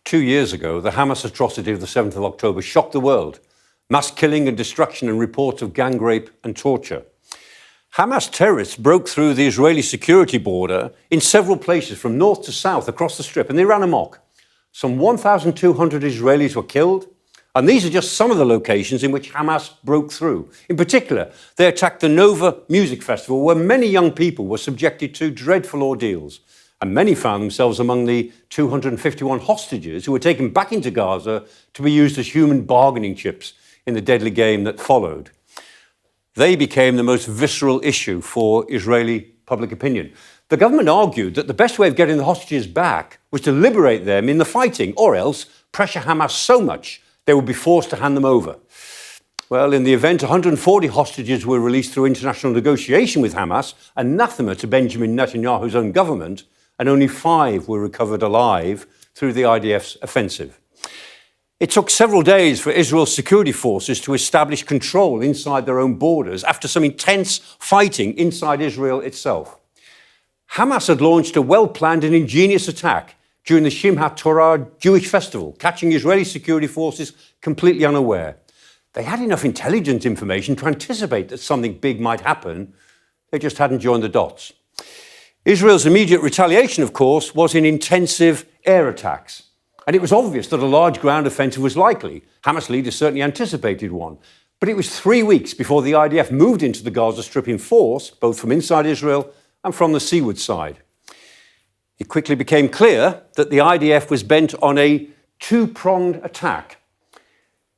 2 years ago, the Hamas atrocity of the 7th of October shocked the world. Mass killing and destruction and reports of gang rape and torture. Hamas terrorists broke through the Israeli security border in several places from north to south across the Strip, and they ran amok. Some 1,200 Israelis were killed, and these are just some of the locations in which Hamas broke through. In particular, they attacked the Nova Music Festival, where many young people were subjected to dreadful ordeals, and many found themselves among the 251 hostages who were taken back into Gaza to be used as human bargaining chips in the deadly game that followed. They became the most visceral issue for Israeli public opinion. The government argued that the best way of getting the hostages back was to liberate them in the fighting, or else pressure Hamas so much they would be forced to hand them over. Well, in the event, 140 hostages were released through international negotiation with Hamas, anathema to Benjamin Netanyahu's own government, and only 5 were recovered alive through the IDF's offensive. It took several days for Israel's security forces to establish control inside their own borders after some intense fighting inside Israel itself. Hamas had launched a well-planned and ingenious attack during the Simchat Torah Jewish festival, catching Israeli security forces completely unaware. They had enough intelligence information to anticipate that something big might happen. They just hadn't joined the dots. Israel's immediate retaliation, of course, was in intensive air attacks. And it was obvious that a large ground offensive was likely. Hamas leaders certainly anticipated one. But it was 3 weeks before the IDF moved into the Gaza Strip in force, both from inside Israel and from the seaward side. It quickly became clear that the IDF was bent on a two-pronged attack.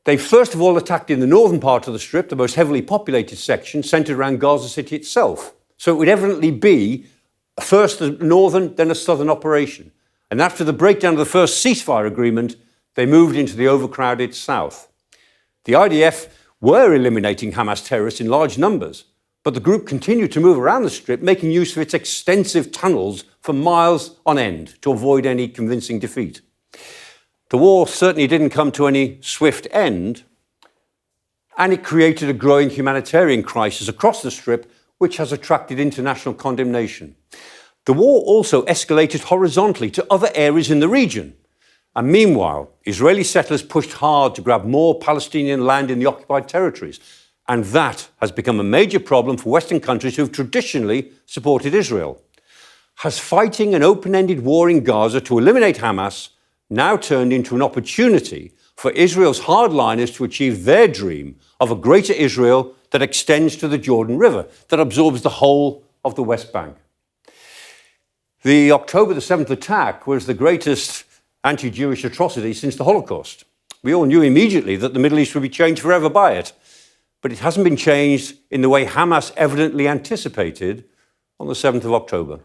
They first of all attacked in the northern part of the Strip, the most heavily populated section, centered around Gaza City itself. So it would evidently be first a northern, then a southern operation. And after the breakdown of the first ceasefire agreement, they moved into the overcrowded south. The IDF were eliminating Hamas terrorists in large numbers, but the group continued to move around the Strip, making use of its extensive tunnels for miles on end to avoid any convincing defeat. The war certainly didn't come to any swift end, and it created a growing humanitarian crisis across the Strip, which has attracted international condemnation. The war also escalated horizontally to other areas in the region. And meanwhile, Israeli settlers pushed hard to grab more Palestinian land in the occupied territories. And that has become a major problem for Western countries who have traditionally supported Israel. Has fighting an open-ended war in Gaza to eliminate Hamas now turned into an opportunity for Israel's hardliners to achieve their dream of a greater Israel that extends to the Jordan River, that absorbs the whole of the West Bank? The October the 7th attack was the greatest anti-Jewish atrocity since the Holocaust. We all knew immediately that the Middle East would be changed forever by it, but it hasn't been changed in the way Hamas evidently anticipated on the 7th of October.